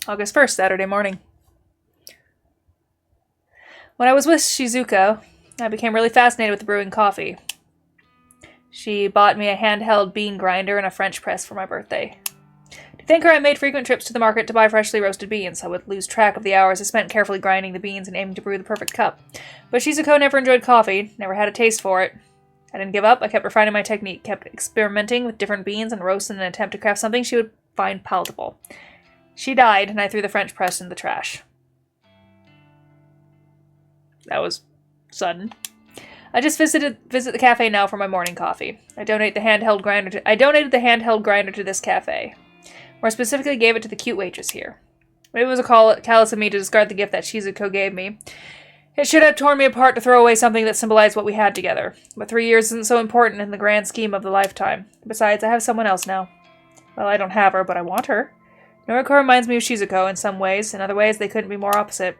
August 1st, Saturday morning. When I was with Shizuko, I became really fascinated with brewing coffee. She bought me a handheld bean grinder and a French press for my birthday. To thank her, I made frequent trips to the market to buy freshly roasted beans. I would lose track of the hours I spent carefully grinding the beans and aiming to brew the perfect cup. But Shizuko never enjoyed coffee, never had a taste for it. I didn't give up. I kept refining my technique, kept experimenting with different beans and roasts in an attempt to craft something she would find palatable. She died, and I threw the French press in the trash. That was sudden. I just visit the cafe now for my morning coffee. I donated the handheld grinder to this cafe. More specifically, gave it to the cute waitress here. Maybe it was callous of me to discard the gift that Shizuko gave me. It should have torn me apart to throw away something that symbolized what we had together. But 3 years isn't so important in the grand scheme of the lifetime. Besides, I have someone else now. Well, I don't have her, but I want her. Noriko reminds me of Shizuko in some ways. In other ways, they couldn't be more opposite.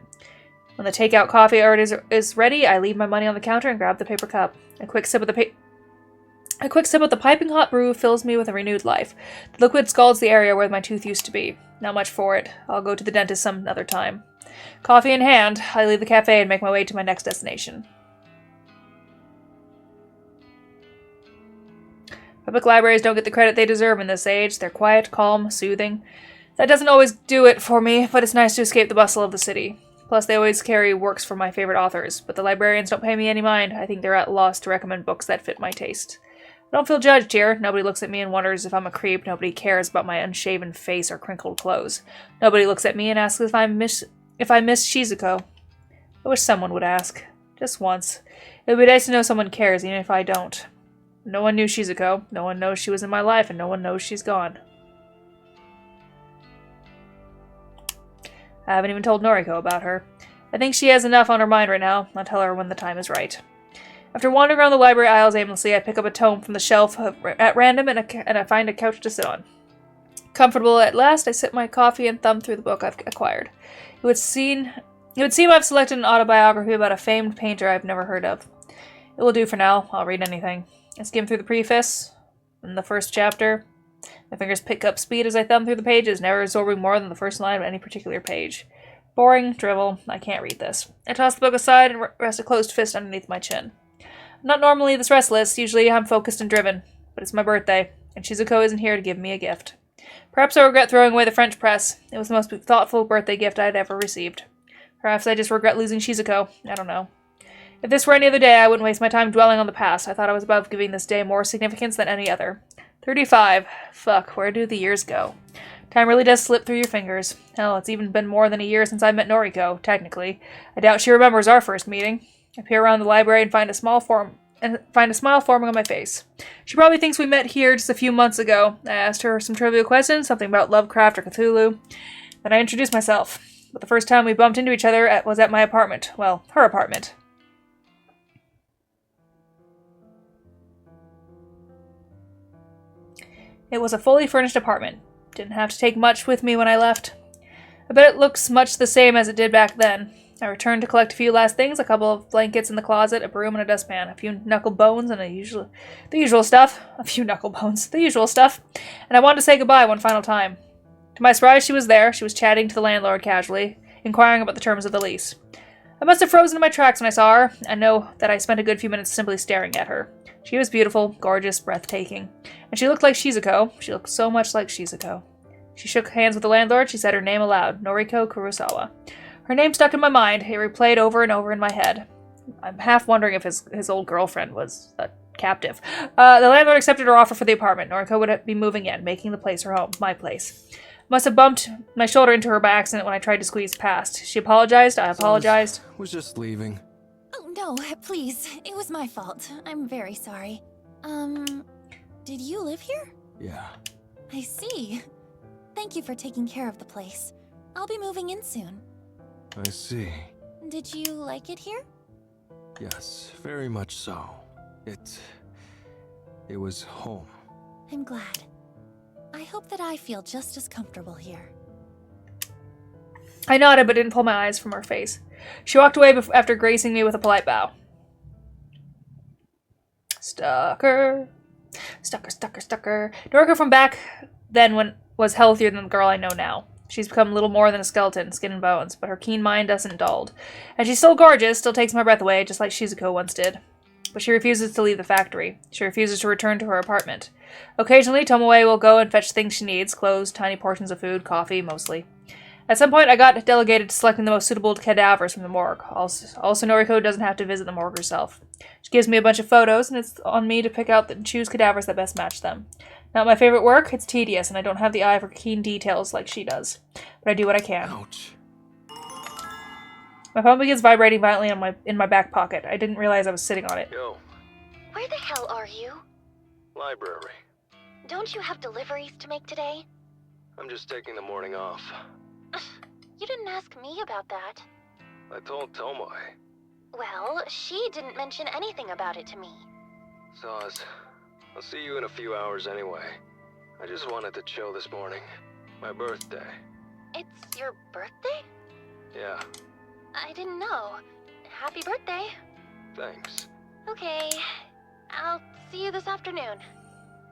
When the takeout coffee already is ready, I leave my money on the counter and grab the paper cup. A quick sip of the piping hot brew fills me with a renewed life. The liquid scalds the area where my tooth used to be. Not much for it. I'll go to the dentist some other time. Coffee in hand, I leave the cafe and make my way to my next destination. Public libraries don't get the credit they deserve in this age. They're quiet, calm, soothing. That doesn't always do it for me, but it's nice to escape the bustle of the city. Plus, they always carry works from my favorite authors, but the librarians don't pay me any mind. I think they're at a loss to recommend books that fit my taste. I don't feel judged here. Nobody looks at me and wonders if I'm a creep. Nobody cares about my unshaven face or crinkled clothes. Nobody looks at me and asks if I miss Shizuko. I wish someone would ask. Just once. It would be nice to know someone cares, even if I don't. No one knew Shizuko. No one knows she was in my life, and no one knows she's gone. I haven't even told Noriko about her. I think she has enough on her mind right now. I'll tell her when the time is right. After wandering around the library aisles aimlessly, I pick up a tome from the shelf at random and I find a couch to sit on. Comfortable at last, I sip my coffee and thumb through the book I've acquired. It would seem I've selected an autobiography about a famed painter I've never heard of. It will do for now. I'll read anything. I skim through the preface and the first chapter. My fingers pick up speed as I thumb through the pages, never absorbing more than the first line of any particular page. Boring, drivel, I can't read this. I toss the book aside and rest a closed fist underneath my chin. I'm not normally this restless, usually I'm focused and driven, but it's my birthday, and Shizuko isn't here to give me a gift. Perhaps I regret throwing away the French press. It was the most thoughtful birthday gift I'd ever received. Perhaps I just regret losing Shizuko. I don't know. If this were any other day, I wouldn't waste my time dwelling on the past. I thought I was above giving this day more significance than any other. 35. Fuck, where do the years go? Time really does slip through your fingers. Hell, it's even been more than a year since I met Noriko, technically. I doubt she remembers our first meeting. I peer around the library and find a smile forming on my face. She probably thinks we met here just a few months ago. I asked her some trivial questions, something about Lovecraft or Cthulhu. Then I introduced myself. But the first time we bumped into each other was at my apartment. Well, her apartment. It was a fully furnished apartment. Didn't have to take much with me when I left. I bet it looks much the same as it did back then. I returned to collect a few last things, a couple of blankets in the closet, a broom and a dustpan, a few knuckle bones, and the usual stuff. A few knuckle bones, the usual stuff. And I wanted to say goodbye one final time. To my surprise, she was there. She was chatting to the landlord casually, inquiring about the terms of the lease. I must have frozen in my tracks when I saw her. I know that I spent a good few minutes simply staring at her. She was beautiful, gorgeous, breathtaking. And she looked like Shizuko. She looked so much like Shizuko. She shook hands with the landlord. She said her name aloud, Noriko Kurosawa. Her name stuck in my mind. It replayed over and over in my head. I'm half wondering if his old girlfriend was a captive. The landlord accepted her offer for the apartment. Noriko would be moving in, making the place her home, my place. Must have bumped my shoulder into her by accident when I tried to squeeze past. She apologized. I apologized. Was just leaving. Oh, no, please. It was my fault. I'm very sorry. Did you live here? Yeah. I see. Thank you for taking care of the place. I'll be moving in soon. I see. Did you like it here? Yes, very much so. It was home. I'm glad. I hope that I feel just as comfortable here. I nodded but didn't pull my eyes from her face. She walked away after gracing me with a polite bow. Stucker. Stucker. Noriko from back then was healthier than the girl I know now. She's become little more than a skeleton, skin and bones, but her keen mind doesn't dulled. And she's still gorgeous, still takes my breath away, just like Shizuko once did. But she refuses to leave the factory. She refuses to return to her apartment. Occasionally, Tomoe will go and fetch things she needs, clothes, tiny portions of food, coffee, mostly. At some point, I got delegated to selecting the most suitable cadavers from the morgue. Also, Noriko doesn't have to visit the morgue herself. She gives me a bunch of photos, and it's on me to pick out and choose cadavers that best match them. Not my favorite work, it's tedious, and I don't have the eye for keen details like she does. But I do what I can. Ouch. My phone begins vibrating violently in my back pocket. I didn't realize I was sitting on it. Yo, Where the hell are you? library. Don't you have deliveries to make today? I'm just taking the morning off. You didn't ask me about that. I told Tomoe. Well, she didn't mention anything about it to me. Saz, I'll see you in a few hours anyway. I just wanted to chill this morning. My birthday. It's your birthday? Yeah, I didn't know. Happy birthday. thanks. Okay, I'll see you this afternoon.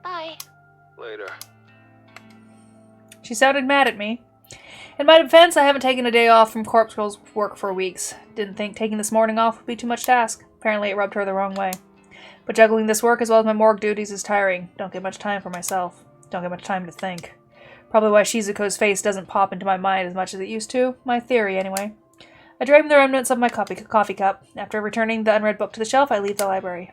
Bye. Later. She sounded mad at me. In my defense, I haven't taken a day off from Corpse Girl's work for weeks. Didn't think taking this morning off would be too much to ask. Apparently it rubbed her the wrong way. But juggling this work as well as my morgue duties is tiring. Don't get much time for myself. Don't get much time to think. Probably why Shizuko's face doesn't pop into my mind as much as it used to. My theory, anyway. I drain the remnants of my coffee cup. After returning the unread book to the shelf, I leave the library.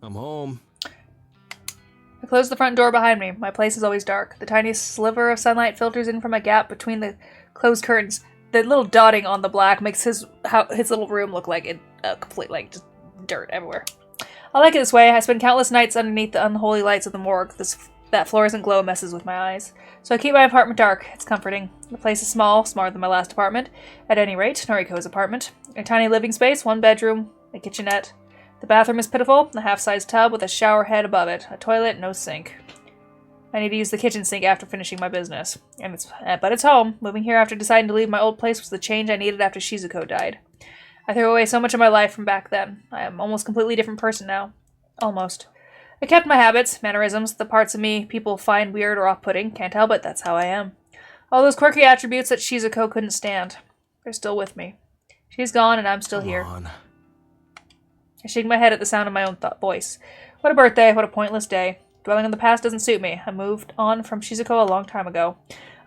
I'm home. I close the front door behind me. My place is always dark. The tiniest sliver of sunlight filters in from a gap between the closed curtains. The little dotting on the black makes his little room look like complete, like, just dirt everywhere. I like it this way. I spend countless nights underneath the unholy lights of the morgue. That fluorescent glow messes with my eyes. So I keep my apartment dark. It's comforting. The place is small, smaller than my last apartment. At any rate, Noriko's apartment. A tiny living space, one bedroom, a kitchenette. The bathroom is pitiful, a half-sized tub with a shower head above it. A toilet, no sink. I need to use the kitchen sink after finishing my business. But it's home. Moving here after deciding to leave my old place was the change I needed after Shizuko died. I threw away so much of my life from back then. I am almost a completely different person now. Almost. I kept my habits, mannerisms, the parts of me people find weird or off-putting. Can't help it, that's how I am. All those quirky attributes that Shizuko couldn't stand. They're still with me. She's gone and I'm still here. Come on. I shake my head at the sound of my own voice. What a birthday, what a pointless day. Dwelling on the past doesn't suit me. I moved on from Shizuko a long time ago.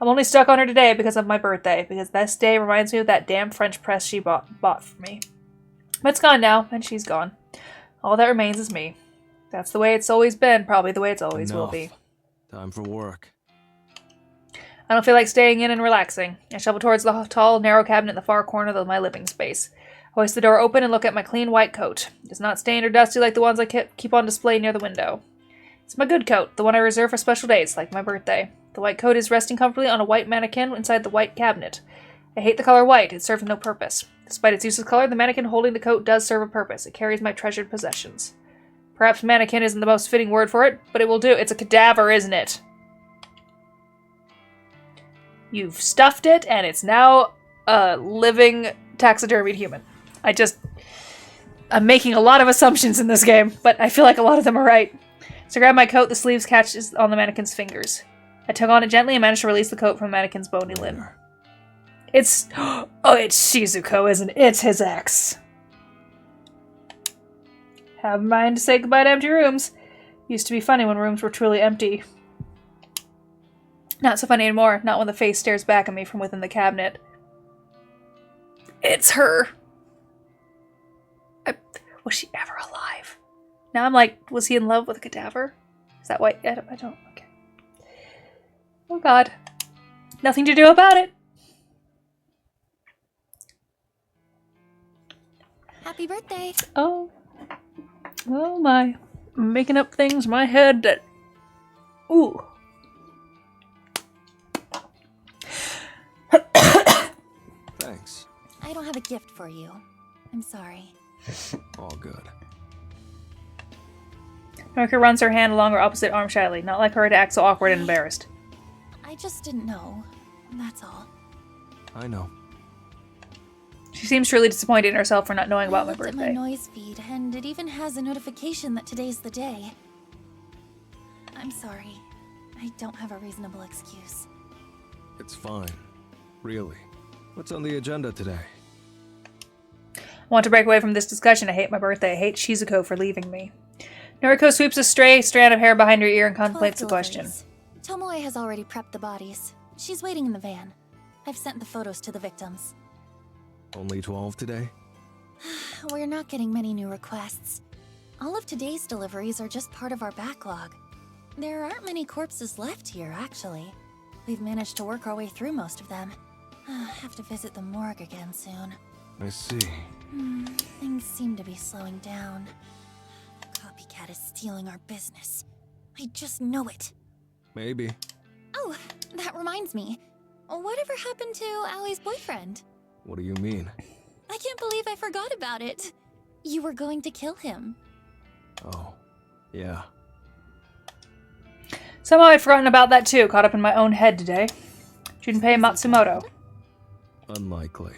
I'm only stuck on her today because of my birthday, because this day reminds me of that damn French press she bought for me. But it's gone now, and she's gone. All that remains is me. That's the way it's always been, probably the way it's always will be. Time for work. I don't feel like staying in and relaxing. I shuffle towards the tall, narrow cabinet in the far corner of my living space. I hoist the door open and look at my clean white coat. It's not stained or dusty like the ones I keep on display near the window. It's my good coat, the one I reserve for special days, like my birthday. The white coat is resting comfortably on a white mannequin inside the white cabinet. I hate the color white. It serves no purpose. Despite its useless color, the mannequin holding the coat does serve a purpose. It carries my treasured possessions. Perhaps mannequin isn't the most fitting word for it, but it will do. It's a cadaver, isn't it? You've stuffed it, and it's now a living taxidermied human. I'm making a lot of assumptions in this game, but I feel like a lot of them are right. So I grab my coat, the sleeves catches on the mannequin's fingers. I tug on it gently and manage to release the coat from the mannequin's bony limb. It's Shizuko, isn't it? It's his ex. Have in mind to say goodbye to empty rooms. Used to be funny when rooms were truly empty. Not so funny anymore, not when the face stares back at me from within the cabinet. It's her. Was she ever alive? Now I'm like, was he in love with a cadaver? Is that why? I don't. Okay. Oh God. Nothing to do about it. Happy birthday. Oh my. I'm making up things in my head that... Ooh. Thanks. I don't have a gift for you. I'm sorry. All good. Noriko runs her hand along her opposite arm shyly, not like her to act so awkward and embarrassed. I just didn't know. That's all. I know. She seems truly disappointed in herself for not knowing about my I looked birthday. at my noise feed, and it even has a notification that today's the day. I'm sorry. I don't have a reasonable excuse. It's fine. Really. What's on the agenda today? I want to break away from this discussion. I hate my birthday. I hate Shizuko for leaving me. Noriko sweeps a stray strand of hair behind her ear and 12 contemplates the question. deliveries. Tomoe has already prepped the bodies. She's waiting in the van. I've sent the photos to the victims. Only 12 today? We're not getting many new requests. All of today's deliveries are just part of our backlog. There aren't many corpses left here, actually. We've managed to work our way through most of them. Have to visit the morgue again soon. I see. Things seem to be slowing down. Copycat is stealing our business. I just know it. Maybe. Oh, that reminds me. Whatever happened to Allie's boyfriend? What do you mean? I can't believe I forgot about it. You were going to kill him. Oh, yeah. Somehow I'd forgotten about that too, caught up in my own head today. Junpei Matsumoto. Unlikely.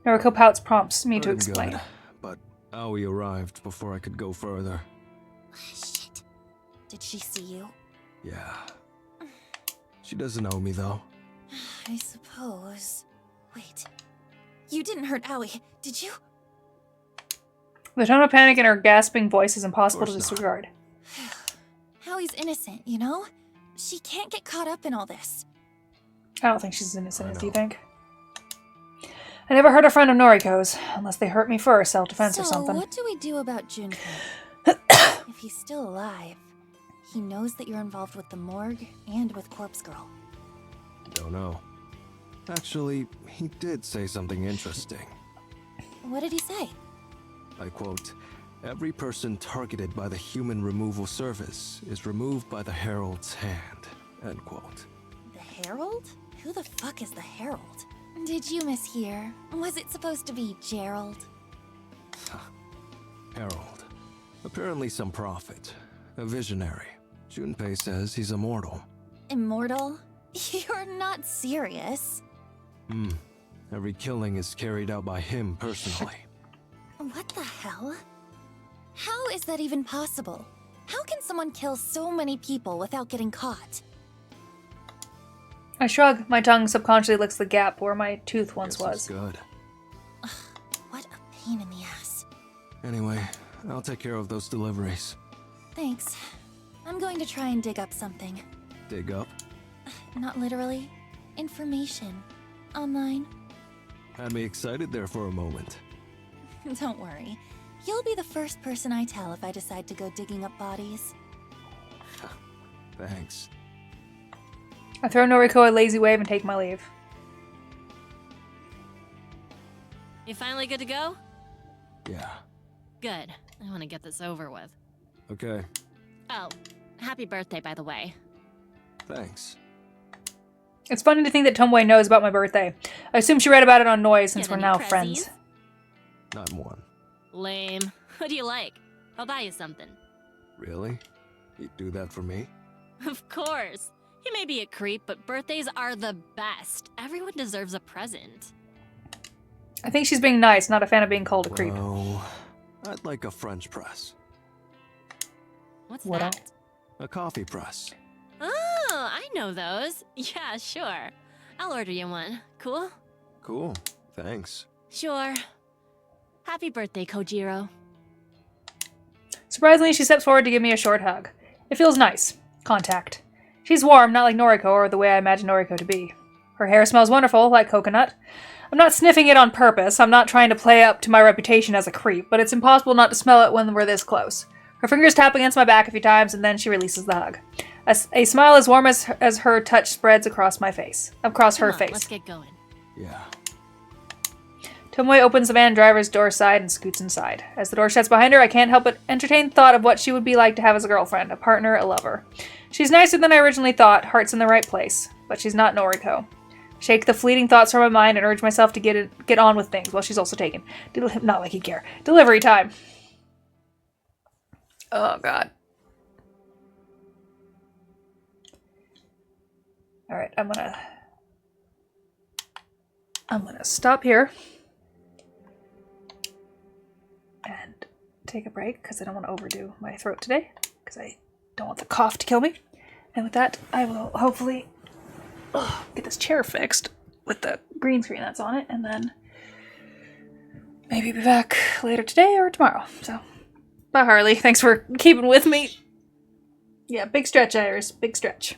Noriko pouts, prompts me to Pretty explain. good, but Aoi arrived before I could go further. Shit. Did she see you? Yeah. She doesn't owe me, though. I suppose. Wait. You didn't hurt Aoi, did you? The tone of panic in her gasping voice is impossible to Of course not. disregard. Aoi's innocent, you know? She can't get caught up in all this. I don't think she's as innocent I as you know. think. I never hurt a friend of Noriko's, unless they hurt me first, self-defense or So, something. what do we do about Junpei? If he's still alive, he knows that you're involved with the morgue and with Corpse Girl. Don't know. Actually, he did say something interesting. What did he say? I quote, "Every person targeted by the human removal service is removed by the Herald's hand." End quote. The Herald? Who the fuck is the Herald? Did you mishear? Was it supposed to be Gerald? Herald. Apparently some prophet. A visionary. Junpei says he's immortal. Immortal? You're not serious. Every killing is carried out by him personally. What the hell? How is that even possible? How can someone kill so many people without getting caught? I shrug. My tongue subconsciously licks the gap where my tooth once Guess it's was. good. What a pain in the ass. Anyway, I'll take care of those deliveries. Thanks. I'm going to try and dig up something. Dig up? Not literally. Information. Online. Had me excited there for a moment. Don't worry. You'll be the first person I tell if I decide to go digging up bodies. Thanks. I throw Noriko a lazy wave and take my leave. You finally good to go? Yeah. Good. I want to get this over with. Okay. Oh, happy birthday, by the way. Thanks. It's funny to think that Tomoe knows about my birthday. I assume she read about it on Noise since Get we're any now prezzies? friends. Not one. Lame. What do you like? I'll buy you something. Really? You'd do that for me? Of course. He may be a creep, but birthdays are the best. Everyone deserves a present. I think she's being nice, not a fan of being called a creep. Well, I'd like a French press. What's What that? A coffee press. Oh, I know those. Yeah, sure. I'll order you one. Cool? Cool. Thanks. Sure. Happy birthday, Kojiro. Surprisingly, she steps forward to give me a short hug. It feels nice. Contact. She's warm, not like Noriko or the way I imagine Noriko to be. Her hair smells wonderful, like coconut. I'm not sniffing it on purpose. I'm not trying to play up to my reputation as a creep, but it's impossible not to smell it when we're this close. Her fingers tap against my back a few times, and then she releases the hug. A smile as warm as her touch spreads across my face. Across her Come on, face. let's get going. Yeah. Tomoe opens the van driver's door side and scoots inside. As the door shuts behind her, I can't help but entertain the thought of what she would be like to have as a girlfriend, a partner, a lover. She's nicer than I originally thought, heart's in the right place, but she's not Noriko. Shake the fleeting thoughts from my mind and urge myself to get on with things while she's also taken. Not like you care. Delivery time. Oh, God. Alright, I'm gonna stop here and take a break because I don't want to overdo my throat today because I don't want the cough to kill me. And with that, I will hopefully get this chair fixed with the green screen that's on it, and then maybe be back later today or tomorrow. So, bye, Harley. Thanks for keeping with me. Yeah, big stretch, Iris. Big stretch.